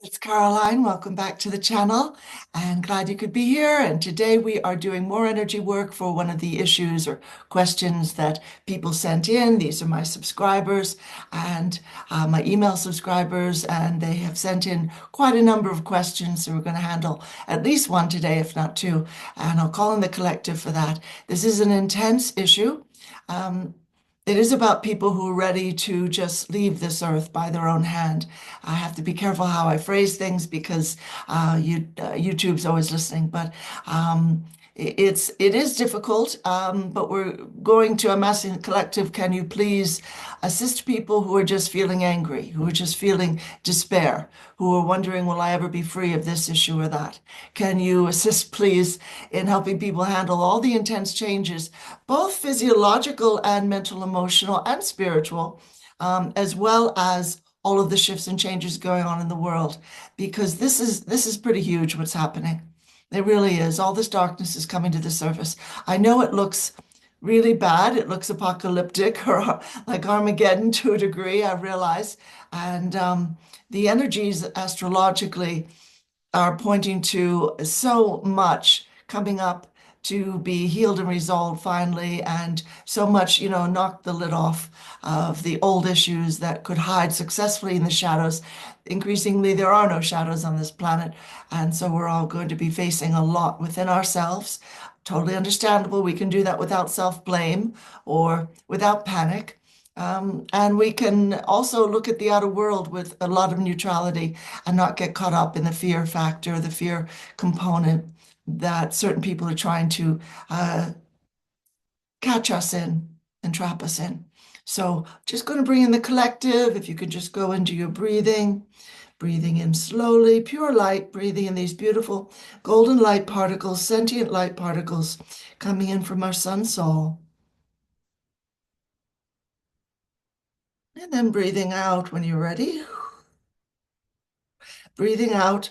It's Caroline. Welcome back to the channel and glad you could be here. And today we are doing more energy work for one of the issues or questions that people sent in. These are my subscribers and my email subscribers, and they have sent in quite a number of questions. So we're going to handle at least one today, if not two. And I'll call in the collective for that. This is an intense issue. Um, it is about people who are ready to just leave this earth by their own hand. I have to be careful how I phrase things because YouTube's always listening. But it is difficult. But we're going to a massive collective. Can you please assist people who are just feeling angry, who are just feeling despair, who are wondering, will I ever be free of this issue or that? Can you assist, please, in helping people handle all the intense changes, both physiological and mental, emotional, and spiritual, as well as all of the shifts and changes going on in the world, because this is pretty huge what's happening. It really is. All this darkness is coming to the surface. I know it looks really bad. It looks apocalyptic or like Armageddon to a degree, I realize. And the energies astrologically are pointing to so much coming up to be healed and resolved finally, and so much, knock the lid off of the old issues that could hide successfully in the shadows. Increasingly, there are no shadows on this planet, and so we're all going to be facing a lot within ourselves. Totally understandable. We can do that without self-blame or without panic. And we can also look at the outer world with a lot of neutrality and not get caught up in the fear factor, the fear component that certain people are trying to catch us in and trap us in. So just going to bring in the collective. If you could just go into your breathing in slowly, pure light, breathing in these beautiful golden light particles, sentient light particles coming in from our sun soul. And then breathing out when you're ready. Breathing out,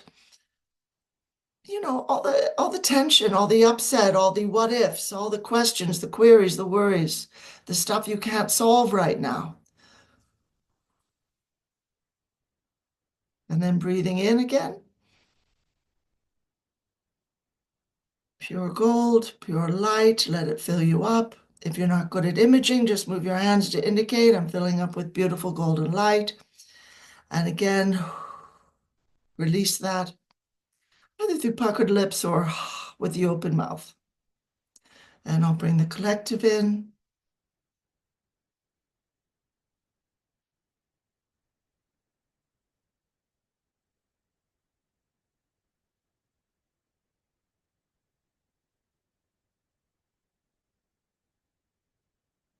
all the tension, all the upset, all the what ifs, all the questions, the queries, the worries, the stuff you can't solve right now. And then breathing in again. Pure gold, pure light, let it fill you up. If you're not good at imaging, just move your hands to indicate I'm filling up with beautiful golden light. And again, release that either through puckered lips or with the open mouth. And I'll bring the collective in.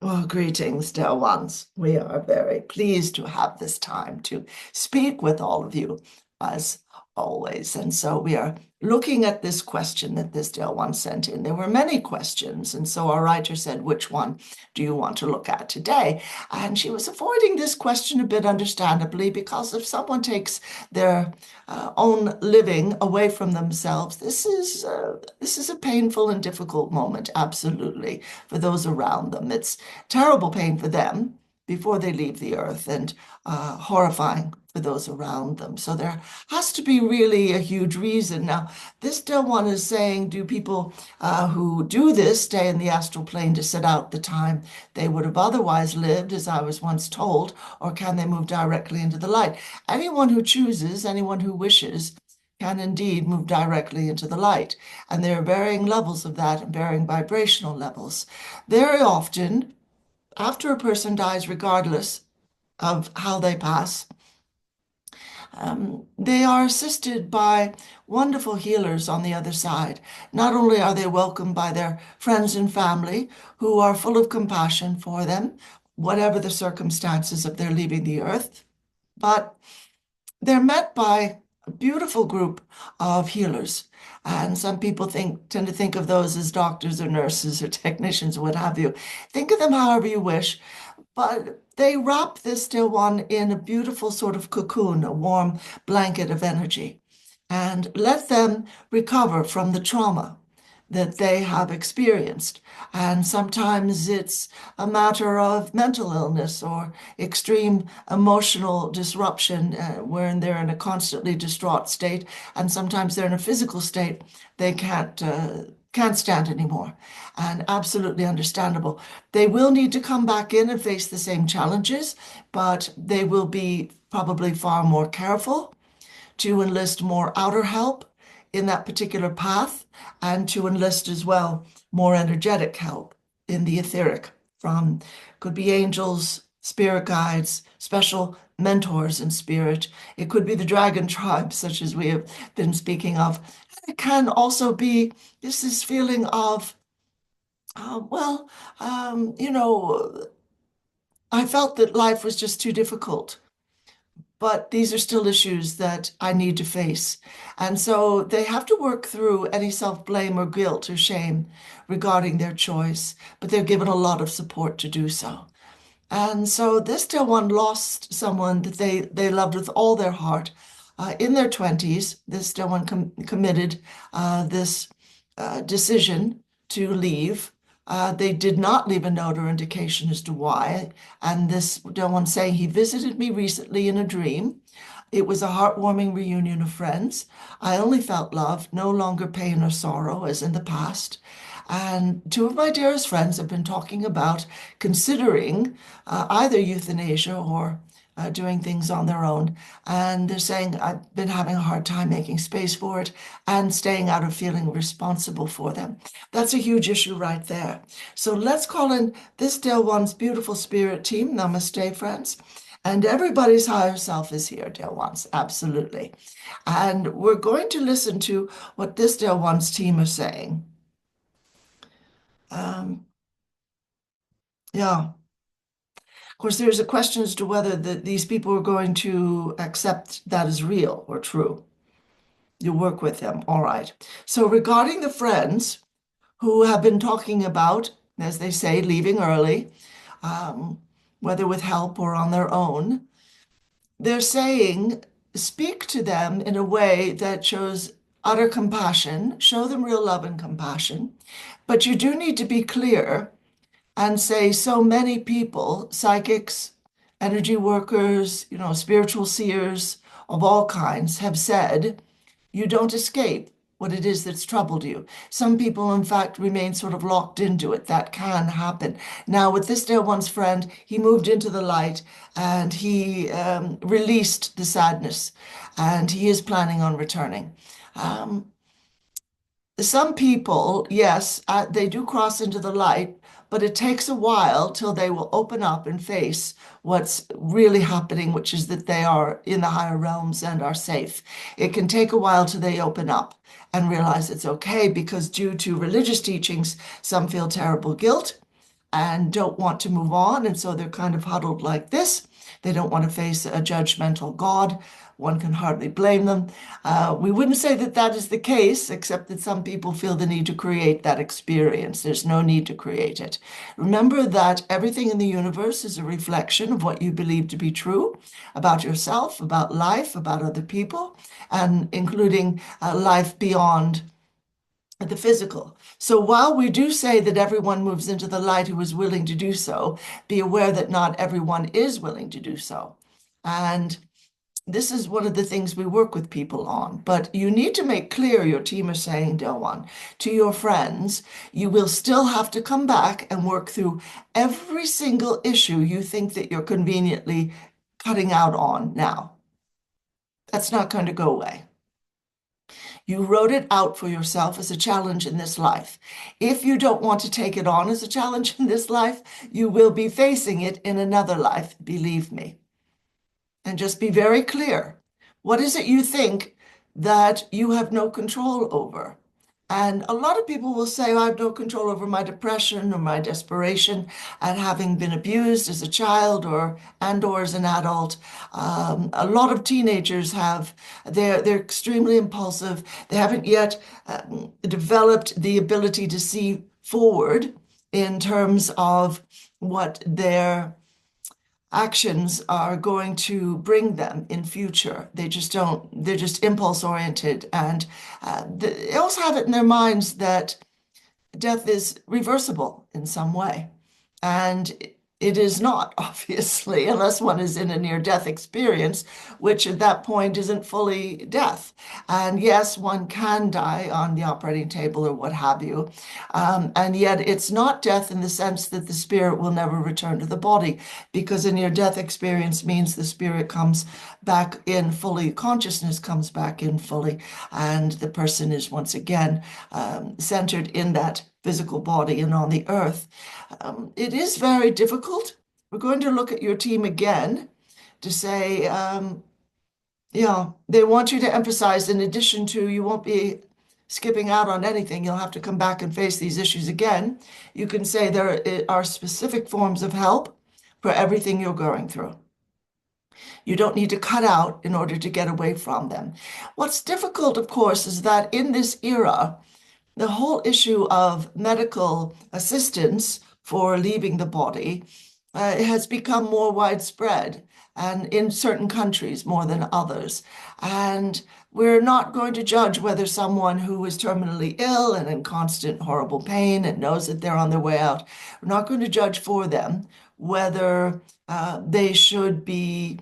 Well, greetings, dear ones. We are very pleased to have this time to speak with all of you, as always. And so we are looking at this question that this dear one sent in. There were many questions, and so our writer said, which one do you want to look at today? And she was avoiding this question a bit, understandably, because if someone takes their own living away from themselves, this is a painful and difficult moment, absolutely, for those around them. It's terrible pain for them before they leave the earth, and horrifying for those around them. So there has to be really a huge reason. Now, this dear one is saying, do people who do this stay in the astral plane to sit out the time they would have otherwise lived, as I was once told, or can they move directly into the light? Anyone who chooses, anyone who wishes, can indeed move directly into the light. And there are varying levels of that and varying vibrational levels. Very often, after a person dies, regardless of how they pass, they are assisted by wonderful healers on the other side. Not only are they welcomed by their friends and family who are full of compassion for them, whatever the circumstances of their leaving the earth, but they're met by a beautiful group of healers. And some people tend to think of those as doctors or nurses or technicians or what have you. Think of them however you wish, but they wrap this still one in a beautiful sort of cocoon, a warm blanket of energy, and let them recover from the trauma that they have experienced. And sometimes it's a matter of mental illness or extreme emotional disruption, wherein they're in a constantly distraught state. And sometimes they're in a physical state they can't stand anymore. And absolutely understandable. They will need to come back in and face the same challenges, but they will be probably far more careful to enlist more outer help in that particular path and to enlist as well more energetic help in the etheric from could be angels, spirit guides, special mentors in spirit. It could be the dragon tribe, such as we have been speaking of. It can also be this feeling of, well, I felt that life was just too difficult. But these are still issues that I need to face. And so they have to work through any self-blame or guilt or shame regarding their choice, but they're given a lot of support to do so. And so this dear one lost someone that they loved with all their heart. In their 20s, this dear one committed this decision to leave. They did not leave a note or indication as to why. And this dear one saying, he visited me recently in a dream. It was a heartwarming reunion of friends. I only felt love, no longer pain or sorrow as in the past. And two of my dearest friends have been talking about considering either euthanasia or doing things on their own. And they're saying, I've been having a hard time making space for it and staying out of feeling responsible for them. That's a huge issue right there. So let's call in this dear one's beautiful spirit team. Namaste, friends. And everybody's higher self is here, dear ones, absolutely. And we're going to listen to what this dear one's team is saying. Yeah. Of course, there's a question as to whether these people are going to accept that as real or true. You work with them. All right. So regarding the friends who have been talking about, as they say, leaving early, um, whether with help or on their own, they're saying, speak to them in a way that shows utter compassion, show them real love and compassion. But you do need to be clear and say so many people, psychics, energy workers, spiritual seers of all kinds have said, you don't escape what it is that's troubled you. Some people, in fact, remain sort of locked into it. That can happen. Now, with this dear one's friend, he moved into the light and he released the sadness and he is planning on returning. Some people, yes, they do cross into the light, but it takes a while till they will open up and face what's really happening, which is that they are in the higher realms and are safe. It can take a while till they open up and realize it's okay because due to religious teachings, some feel terrible guilt and don't want to move on. And so they're kind of huddled like this. They don't want to face a judgmental God. One can hardly blame them. We wouldn't say that that is the case, except that some people feel the need to create that experience. There's no need to create it. Remember that everything in the universe is a reflection of what you believe to be true about yourself, about life, about other people, and including life beyond the physical. So while we do say that everyone moves into the light who is willing to do so, be aware that not everyone is willing to do so. And this is one of the things we work with people on. But you need to make clear, your team is saying, Delwan, to your friends, you will still have to come back and work through every single issue you think that you're conveniently cutting out on now. That's not going to go away. You wrote it out for yourself as a challenge in this life. If you don't want to take it on as a challenge in this life, you will be facing it in another life, believe me. And just be very clear. What is it you think that you have no control over? And a lot of people will say, oh, I have no control over my depression or my desperation and having been abused as a child or as an adult. A lot of teenagers have, they're extremely impulsive. They haven't yet developed the ability to see forward in terms of what their actions are going to bring them in future. They just don't, they're just impulse oriented. And they also have it in their minds that death is reversible in some way. And it is not, obviously, unless one is in a near-death experience, which at that point isn't fully death. And yes, one can die on the operating table or what have you. And yet it's not death in the sense that the spirit will never return to the body, because a near-death experience means the spirit comes back in fully, consciousness comes back in fully, and the person is once again centered in that physical body and on the earth. It is very difficult. We're going to look at your team again to say, yeah, they want you to emphasize, in addition to, you won't be skipping out on anything. You'll have to come back and face these issues again. You can say there are specific forms of help for everything you're going through. You don't need to cut out in order to get away from them. What's difficult, of course, is that in this era, the whole issue of medical assistance for leaving the body has become more widespread, and in certain countries more than others. And we're not going to judge whether someone who is terminally ill and in constant horrible pain and knows that they're on their way out, we're not going to judge for them whether they should be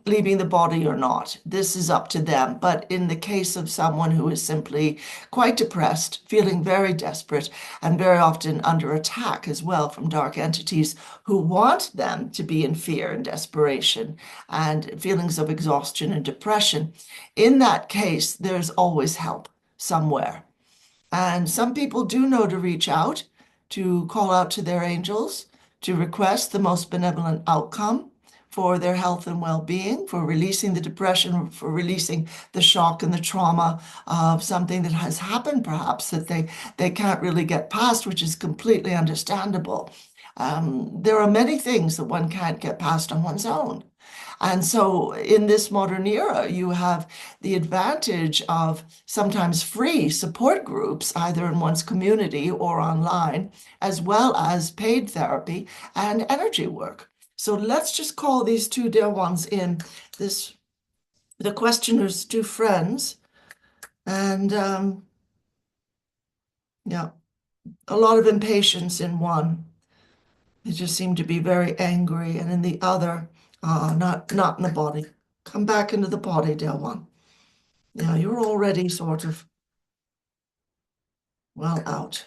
leaving the body or not. This is up to them. But in the case of someone who is simply quite depressed, feeling very desperate, and very often under attack as well from dark entities who want them to be in fear and desperation and feelings of exhaustion and depression, in that case, there's always help somewhere. And some people do know to reach out, to call out to their angels, to request the most benevolent outcome for their health and well-being, for releasing the depression, for releasing the shock and the trauma of something that has happened, perhaps, that they can't really get past, which is completely understandable. There are many things that one can't get past on one's own. And so in this modern era, you have the advantage of sometimes free support groups, either in one's community or online, as well as paid therapy and energy work. So let's just call these two dear ones in, the questioner's two friends. And yeah, a lot of impatience in one. They just seem to be very angry. And in the other, not in the body. Come back into the body, dear one. Yeah, you're already sort of, well, out.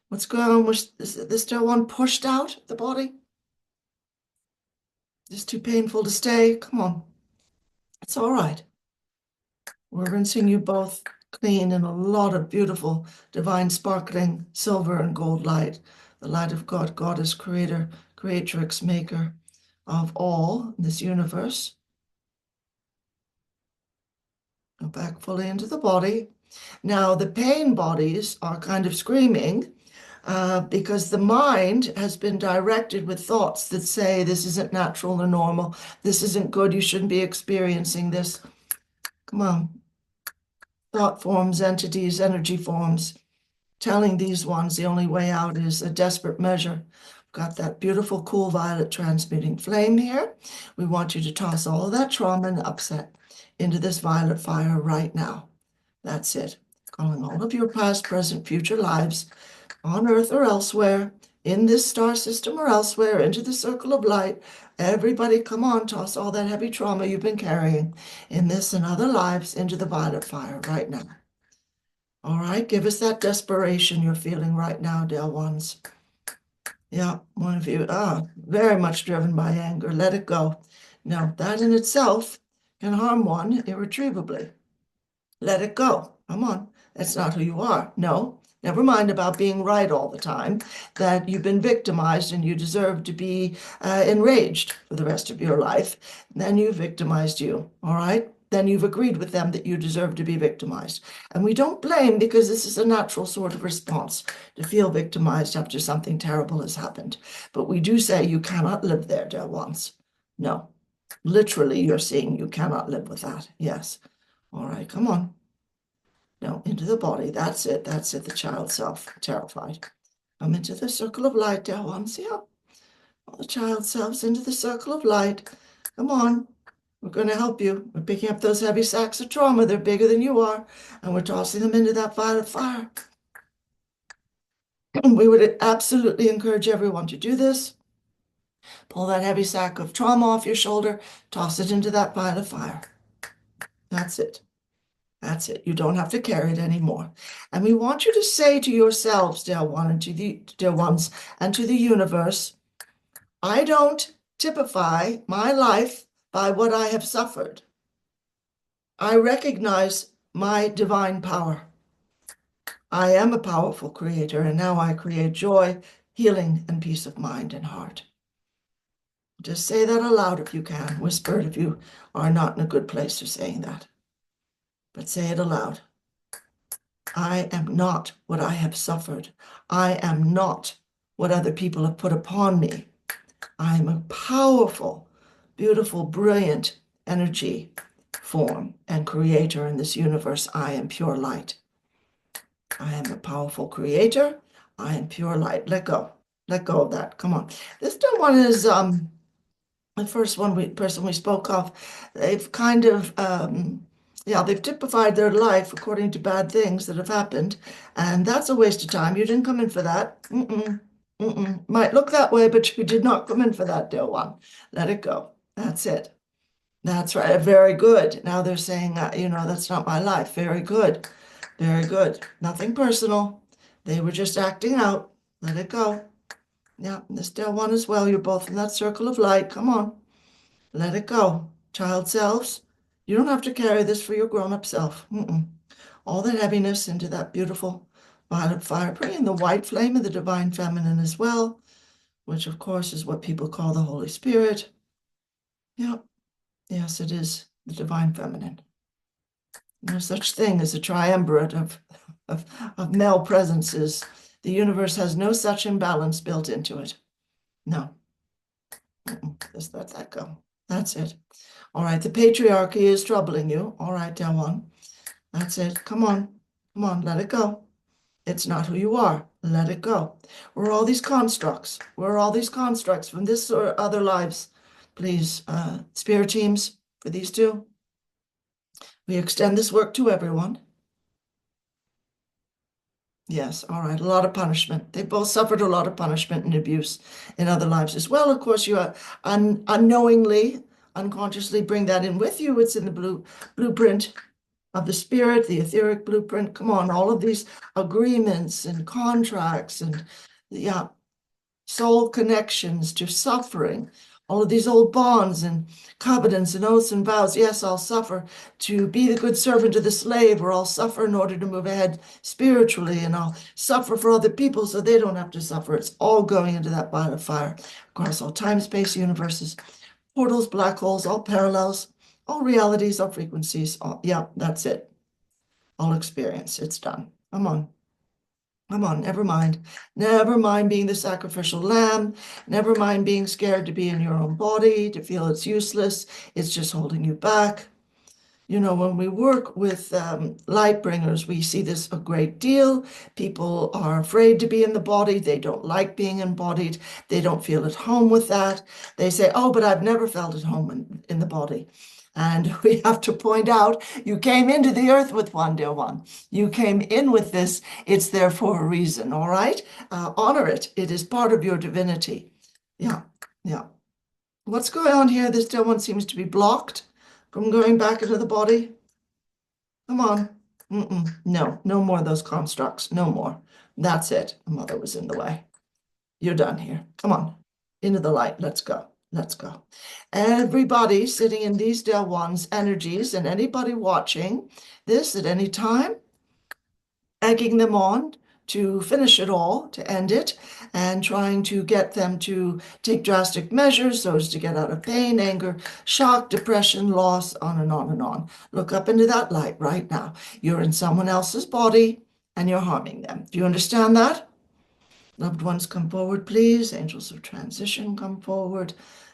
What's going on with this dear one pushed out the body? Just too painful to stay? Come on. It's all right. We're rinsing you both clean in a lot of beautiful, divine, sparkling silver and gold light. The light of God, Goddess, Creator, Creatrix, Maker of all in this universe. Go back fully into the body. Now, the pain bodies are kind of screaming because the mind has been directed with thoughts that say, this isn't natural or normal. This isn't good. You shouldn't be experiencing this. Come on. Thought forms, entities, energy forms, telling these ones the only way out is a desperate measure. Got that beautiful, cool violet transmuting flame here. We want you to toss all of that trauma and upset into this violet fire right now. That's it. Calling all of your past, present, future lives on Earth or elsewhere, in this star system or elsewhere, into the circle of light. Everybody, come on, toss all that heavy trauma you've been carrying in this and other lives into the violet fire right now. All right, give us that desperation you're feeling right now, dear ones. Yeah, one of you, very much driven by anger. Let it go. Now, that in itself can harm one irretrievably. Let it go. Come on. That's not who you are. No, never mind about being right all the time, that you've been victimized and you deserve to be enraged for the rest of your life. Then you victimized you. All right? Then you've agreed with them that you deserve to be victimized. And we don't blame, because this is a natural sort of response to feel victimized after something terrible has happened. But we do say you cannot live there, dear ones. No, literally, you're saying you cannot live with that. Yes. All right, come on. No, into the body. That's it. That's it. The child self, terrified. Come into the circle of light, dear ones. Yeah. All the child selves into the circle of light. Come on. We're going to help you. We're picking up those heavy sacks of trauma. They're bigger than you are. And we're tossing them into that violet fire. We would absolutely encourage everyone to do this. Pull that heavy sack of trauma off your shoulder, toss it into that pile of fire. That's it. That's it. You don't have to carry it anymore. And we want you to say to yourselves, dear one, and to the dear ones, and to the universe, I don't typify my life by what I have suffered. I recognize my divine power. I am a powerful creator, and now I create joy, healing, and peace of mind and heart. Just say that aloud if you can. Whisper it if you are not in a good place for saying that. But say it aloud. I am not what I have suffered. I am not what other people have put upon me. I am a powerful, beautiful, brilliant energy form and creator in this universe. I am pure light. I am a powerful creator. I am pure light. Let go. Let go of that. Come on. This one is the first person we spoke of. They've kind of yeah, they've typified their life according to bad things that have happened, and that's a waste of time. You didn't come in for that. Might look that way, but you did not come in for that, dear one. Let it go. That's it. That's right. Very good. Now they're saying, that's not my life. Very good. Very good. Nothing personal. They were just acting out. Let it go. Yeah, this dear one as well. You're both in that circle of light. Come on. Let it go. Child selves, you don't have to carry this for your grown-up self. All that heaviness into that beautiful violet fire. Bring in the white flame of the divine feminine as well, which of course is what people call the Holy Spirit. Yeah, yes, it is the divine feminine. No such thing as a triumvirate of male presences. The universe has no such imbalance built into it. No. Just let that go. That's it. All right, the patriarchy is troubling you. All right, dear one. That's it. Come on. Come on, let it go. It's not who you are. Let it go. We're all these constructs. We're all these constructs from this or other lives. Please, spirit teams, for these two, we extend this work to everyone. Yes, all right, a lot of punishment. They both suffered a lot of punishment and abuse in other lives as well. Of course, you unknowingly, unconsciously bring that in with you. It's in the blueprint of the spirit, the etheric blueprint. Come on, all of these agreements and contracts and yeah, soul connections to suffering, all of these old bonds and covenants and oaths and vows. Yes, I'll suffer to be the good servant of the slave, or I'll suffer in order to move ahead spiritually, and I'll suffer for other people so they don't have to suffer. It's all going into that ball of fire across all time, space, universes, portals, black holes, all parallels, all realities, all frequencies. Yeah, that's it. All experience. It's done. Come on. Come on, never mind. Never mind being the sacrificial lamb. Never mind being scared to be in your own body, to feel it's useless. It's just holding you back. When we work with light bringers, we see this a great deal. People are afraid to be in the body. They don't like being embodied. They don't feel at home with that. They say, oh, but I've never felt at home in the body. And we have to point out, you came into the earth with one, dear one. You came in with this. It's there for a reason, all right? Honor it. It is part of your divinity. Yeah, yeah. What's going on here? This dear one seems to be blocked from going back into the body. Come on. No, no more of those constructs. No more. That's it. The mother was in the way. You're done here. Come on. Into the light. Let's go. Let's go. Everybody sitting in these Del One's energies and anybody watching this at any time, egging them on to finish it all, to end it, and trying to get them to take drastic measures so as to get out of pain, anger, shock, depression, loss, on and on and on. Look up into that light right now. You're in someone else's body and you're harming them. Do you understand that? Loved ones, come forward, please. Angels of transition, come forward.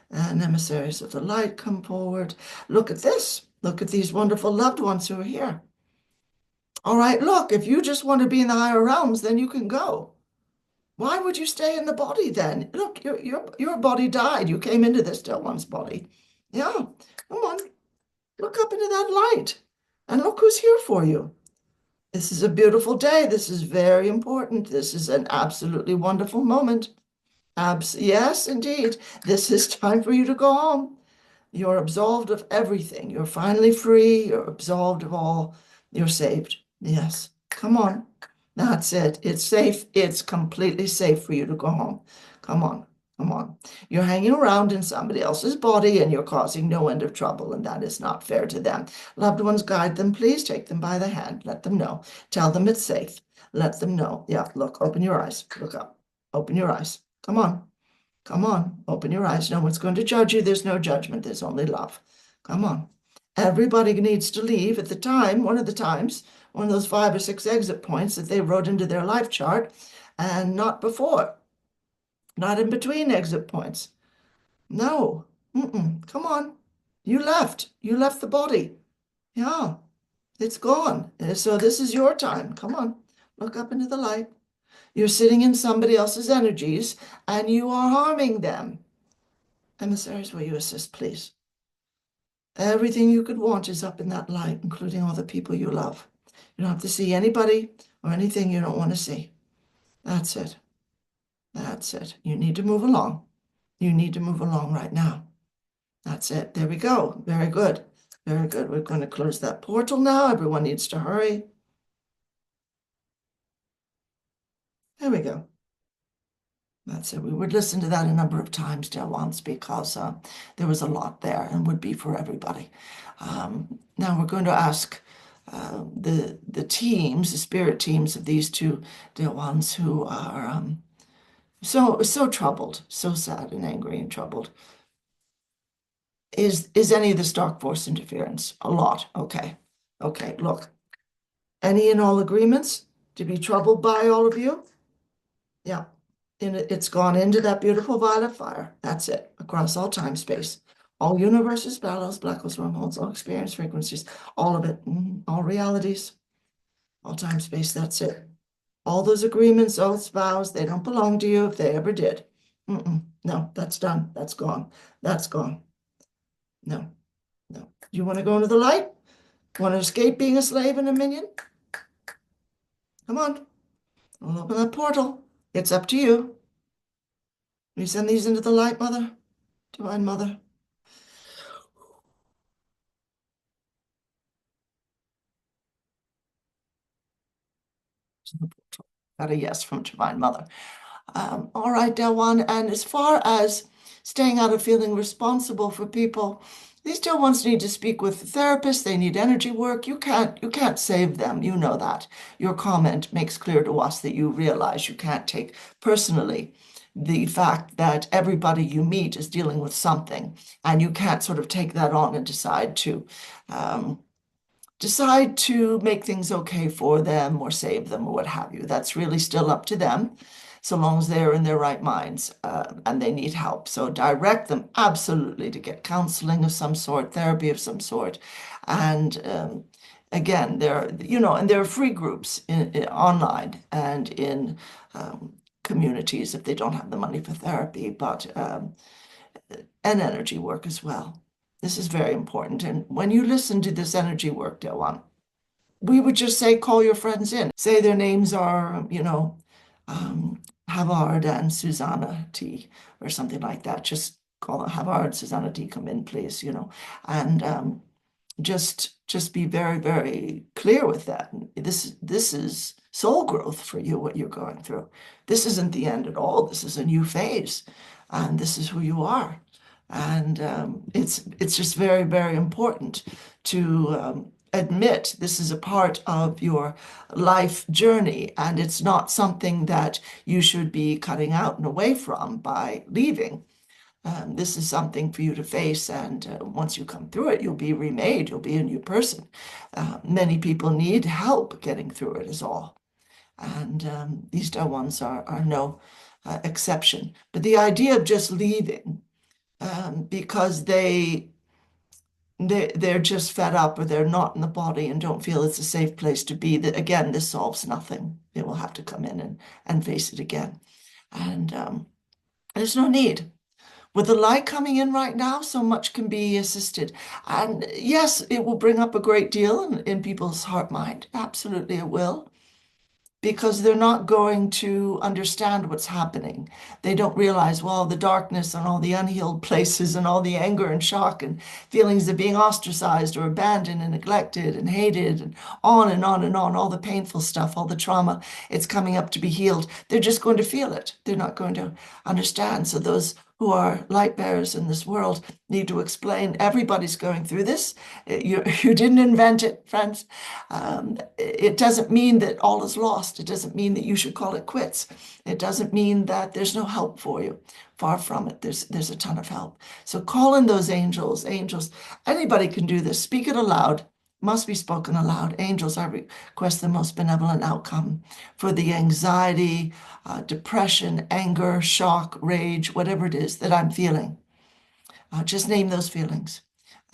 And emissaries of the light, come forward. Look at this. Look at these wonderful loved ones who are here. All right, look, if you just want to be in the higher realms, then you can go. Why would you stay in the body then? Look, your body died. You came into this Del One's body. Yeah, come on. Look up into that light. And look who's here for you. This is a beautiful day. This is very important. This is an absolutely wonderful moment. Yes, indeed. This is time for you to go home. You're absolved of everything. You're finally free. You're absolved of all. You're saved. Yes. Come on. That's it. It's safe. It's completely safe for you to go home. Come on. Come on. You're hanging around in somebody else's body and you're causing no end of trouble, and that is not fair to them. Loved ones, guide them. Please take them by the hand. Let them know. Tell them it's safe. Let them know. Yeah, look, open your eyes. Look up. Open your eyes. Come on. Come on, open your eyes. No one's going to judge you. There's no judgment. There's only love. Come on. Everybody needs to leave at the time, one of the times, one of those 5 or 6 exit points that they wrote into their life chart, and not before, not in between exit points. No. Come on. You left. You left the body. Yeah, it's gone. So this is your time. Come on. Look up into the light. You're sitting in somebody else's energies and you are harming them. Emissaries, will you assist, please? Everything you could want is up in that light, including all the people you love. You don't have to see anybody or anything you don't want to see. That's it. That's it. You need to move along. You need to move along right now. That's it. There we go. Very good. Very good. We're going to close that portal now. Everyone needs to hurry. There we go. That's it. We would listen to that a number of times, dear ones, because there was a lot there and would be for everybody. Now we're going to ask the teams, the spirit teams of these two dear ones who are so troubled, so sad and angry and troubled. Is any of this dark force interference? A lot. Okay. Okay, look. Any and all agreements to be troubled by all of you? Yeah. And it's gone into that beautiful violet fire. That's it, across all time space. All universes, parallels, black holes, wormholes, all experience frequencies, all of it, all realities, all time space, that's it. All those agreements, oaths, vows, they don't belong to you if they ever did. No, that's done. That's gone. That's gone. No, no. You want to go into the light? Want to escape being a slave and a minion? Come on. We'll open that portal. It's up to you. We send these into the light, Mother, Divine Mother. Got a yes from Divine Mother. All right, Del and as far as staying out of feeling responsible for people, these Del ones need to speak with the therapist. They need energy work. You can't save them. You know that. Your comment makes clear to us that you realize you can't take personally the fact that everybody you meet is dealing with something, and you can't sort of take that on and um, decide to make things okay for them or save them or what have you. That's really still up to them, so long as they're in their right minds and they need help. So direct them absolutely to get counseling of some sort, therapy of some sort. And again, and there are free groups online and in communities if they don't have the money for therapy, but and energy work as well. This is very important. And when you listen to this energy work, Dewan, we would just say, call your friends in. Say their names are, Havard and Susanna T or something like that. Just call them Havard, Susanna T, come in, please, and just be very, very clear with that. This is soul growth for you, what you're going through. This isn't the end at all. This is a new phase, and this is who you are. And it's just very, very important to admit this is a part of your life journey, and it's not something that you should be cutting out and away from by leaving. This is something for you to face, and once you come through it, you'll be remade, you'll be a new person. Many people need help getting through it is all. And these ones are no exception. But the idea of just leaving because they're just fed up or they're not in the body and don't feel it's a safe place to be, that again, this solves nothing. They will have to come in and face it again. And there's no need. With the light coming in right now, so much can be assisted. And yes, it will bring up a great deal in people's heart mind. Absolutely, it will, because they're not going to understand what's happening. They don't realize, well, the darkness and all the unhealed places and all the anger and shock and feelings of being ostracized or abandoned and neglected and hated and on and on and on, all the painful stuff, all the trauma, it's coming up to be healed. They're just going to feel it. They're not going to understand. So those who are light bearers in this world need to explain everybody's going through this. You didn't invent it, friends. It doesn't mean that all is lost. It doesn't mean that you should call it quits. It doesn't mean that there's no help for you. Far from it. There's a ton of help. So call in those angels. Angels, anybody can do this. Speak it aloud. Must be spoken aloud. Angels, I request the most benevolent outcome for the anxiety, depression, anger, shock, rage, whatever it is that I'm feeling. Just name those feelings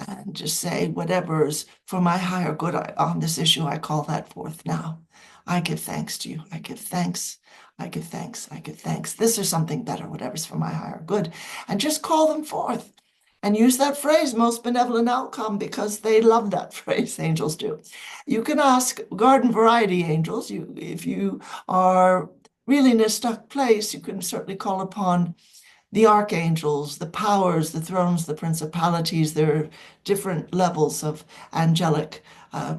and just say whatever's for my higher good on this issue, I call that forth now. I give thanks to you. I give thanks. I give thanks. I give thanks. This or something better, whatever's for my higher good. And just call them forth and use that phrase, most benevolent outcome, because they love that phrase, angels do. You can ask garden variety angels. If you are really in a stuck place, you can certainly call upon the archangels, the powers, the thrones, the principalities. There are different levels of angelic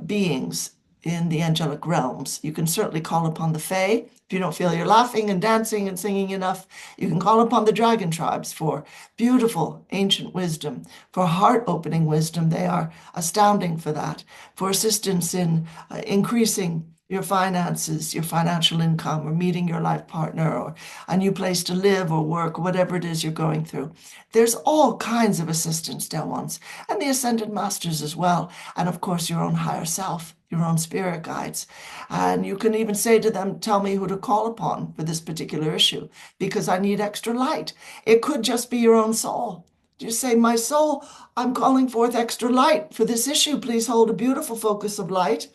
beings in the angelic realms. You can certainly call upon the Fae. If you don't feel you're laughing and dancing and singing enough, you can call upon the dragon tribes for beautiful ancient wisdom, for heart-opening wisdom. They are astounding for that, for assistance in increasing your finances, your financial income, or meeting your life partner, or a new place to live or work, whatever it is you're going through. There's all kinds of assistance, dear ones, and the ascended masters as well. And of course, your own higher self, your own spirit guides. And you can even say to them, tell me who to call upon for this particular issue, because I need extra light. It could just be your own soul. Just say, my soul, I'm calling forth extra light for this issue. Please hold a beautiful focus of light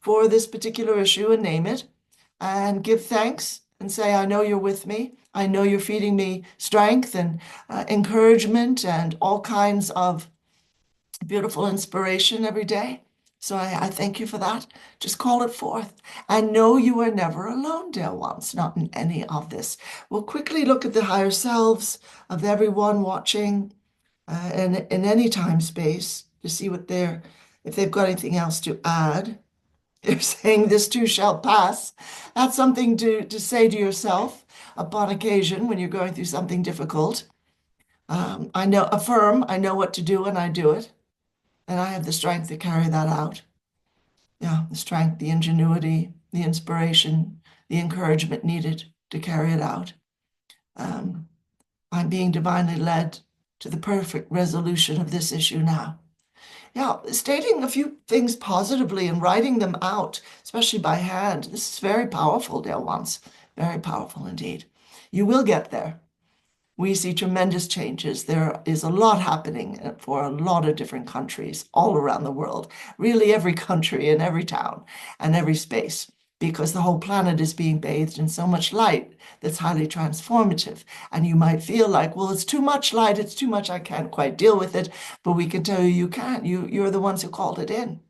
for this particular issue and name it, and give thanks and say, I know you're with me. I know you're feeding me strength and encouragement and all kinds of beautiful inspiration every day. So I thank you for that. Just call it forth. And know you are never alone, dear ones, not in any of this. We'll quickly look at the higher selves of everyone watching in any time space to see if they've got anything else to add. They're saying this too shall pass. That's something to say to yourself upon occasion when you're going through something difficult. I know what to do and I do it. And I have the strength to carry that out. Yeah, the strength, the ingenuity, the inspiration, the encouragement needed to carry it out. I'm being divinely led to the perfect resolution of this issue now. Yeah, stating a few things positively and writing them out, especially by hand. This is very powerful, dear ones. Very powerful indeed. You will get there. We see tremendous changes. There is a lot happening for a lot of different countries all around the world, really every country and every town and every space, because the whole planet is being bathed in so much light that's highly transformative. And you might feel like, well, it's too much light, it's too much, I can't quite deal with it. But we can tell you you can. You're the ones who called it in.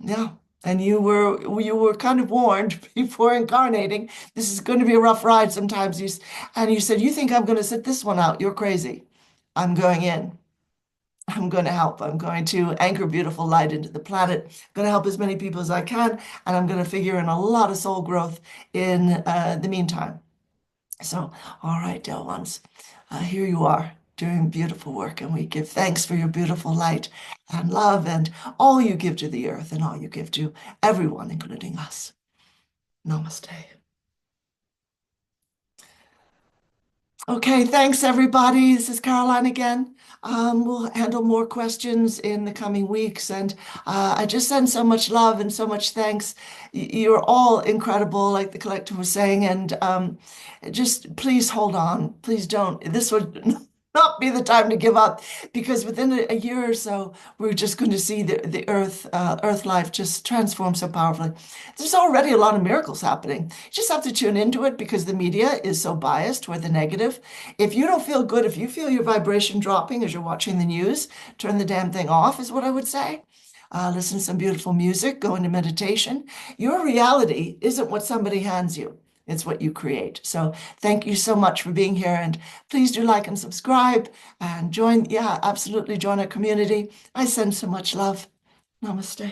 Yeah. And you were kind of warned before incarnating, this is going to be a rough ride sometimes. And you said, you think I'm going to sit this one out? You're crazy. I'm going in. I'm going to help. I'm going to anchor beautiful light into the planet. I'm going to help as many people as I can. And I'm going to figure in a lot of soul growth in the meantime. So, all right, dear ones, here you are doing beautiful work. And we give thanks for your beautiful light and love and all you give to the earth and all you give to everyone, including us. Namaste. Okay, thanks everybody. This is Caroline again. We'll handle more questions in the coming weeks. And I just send so much love and so much thanks. You're all incredible, like the collective was saying. And just please hold on. Please don't. This would not be the time to give up, because within a year or so, we're just going to see Earth life just transform so powerfully. There's already a lot of miracles happening. You just have to tune into it because the media is so biased toward the negative. If you don't feel good, if you feel your vibration dropping as you're watching the news, turn the damn thing off, is what I would say. Listen to some beautiful music, go into meditation. Your reality isn't what somebody hands you. It's what you create. So thank you so much for being here. And please do like and subscribe and join. Yeah, absolutely join our community. I send so much love. Namaste.